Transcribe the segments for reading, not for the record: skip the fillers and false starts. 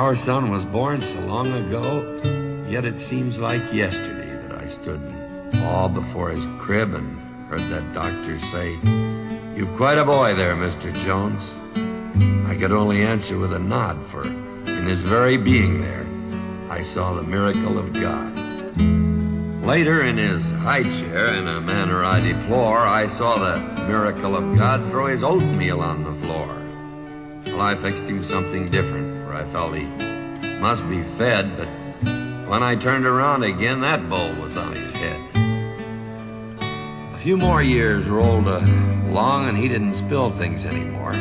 Our son was born so long ago, yet it seems like yesterday that I stood in awe before his crib and heard that doctor say, "You've quite a boy there, Mr. Jones." I could only answer with a nod, for in his very being there, I saw the miracle of God. Later, in his high chair, in a manner I deplore, I saw the miracle of God throw his oatmeal on the floor. Well, I fixed him something different, for I felt he must be fed, but when I turned around again, that bowl was on his head. A few more years rolled along, and he didn't spill things anymore,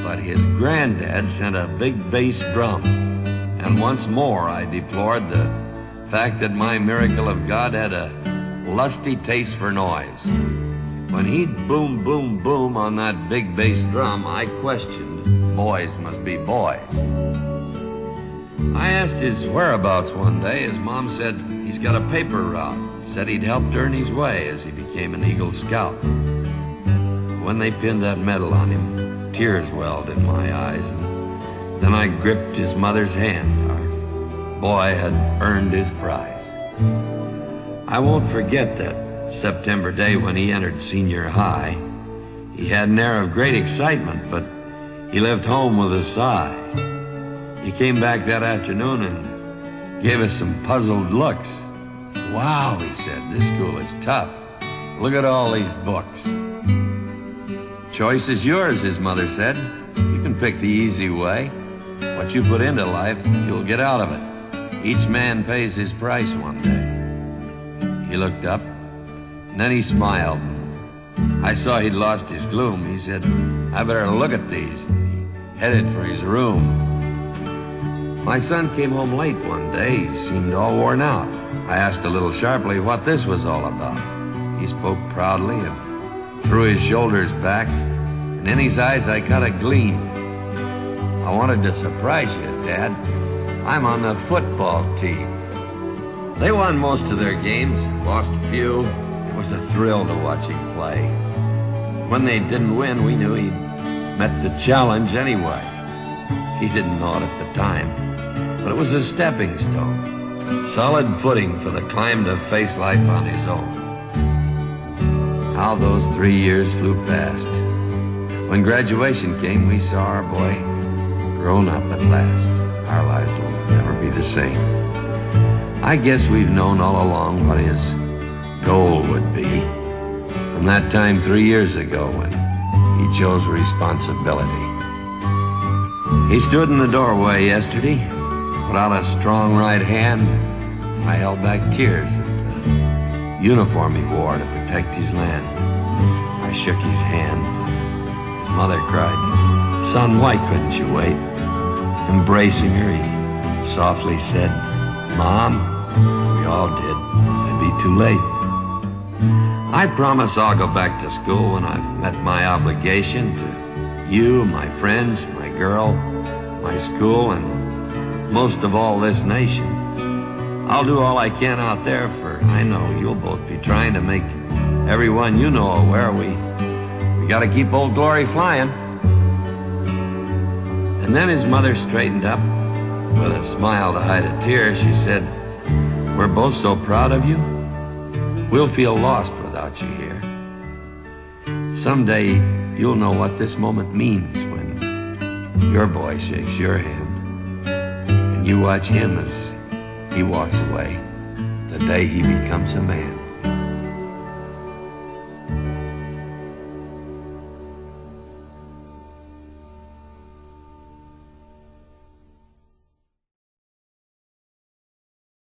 but his granddad sent a big bass drum, and once more I deplored the fact that my miracle of God had a lusty taste for noise. When he'd boom, boom, boom on that big bass drum, I questioned, boys must be boys. I asked his whereabouts one day. His mom said he's got a paper route. Said he'd helped earn his way as he became an Eagle Scout. When they pinned that medal on him, tears welled in my eyes. And then I gripped his mother's hand. Our boy had earned his prize. I won't forget that September day when he entered senior high. He had an air of great excitement, but he left home with a sigh. He came back that afternoon and gave us some puzzled looks. "Wow," he said, "this school is tough. Look at all these books." "Choice is yours," his mother said. "You can pick the easy way. What you put into life, you'll get out of it. Each man pays his price one day." He looked up, and then he smiled. I saw he'd lost his gloom. He said, "I better look at these." He headed for his room. My son came home late one day. He seemed all worn out. I asked a little sharply what this was all about. He spoke proudly and threw his shoulders back, and in his eyes I caught a gleam. "I wanted to surprise you, Dad. I'm on the football team." They won most of their games, lost a few. It was a thrill to watch him play. When they didn't win, we knew he'd met the challenge anyway. He didn't know it at the time, but it was a stepping stone. Solid footing for the climb to face life on his own. How those 3 years flew past. When graduation came, we saw our boy grown up at last. Our lives will never be the same. I guess we've known all along what his goal would be. From that time 3 years ago when he chose responsibility. He stood in the doorway yesterday, put out a strong right hand. I held back tears at the uniform he wore to protect his land. I shook his hand. His mother cried, "Son, why couldn't you wait?" Embracing her, he softly said, "Mom, we all did. It'd be too late." I promise I'll go back to school when I've met my obligation to you, my friends, my girl, my school, and most of all this nation. I'll do all I can out there, for I know you'll both be trying to make everyone you know aware we gotta keep Old Glory flying. And then his mother straightened up. With a smile to hide a tear, she said, "We're both so proud of you. We'll feel lost without you here. Someday you'll know what this moment means when your boy shakes your hand and you watch him as he walks away the day he becomes a man."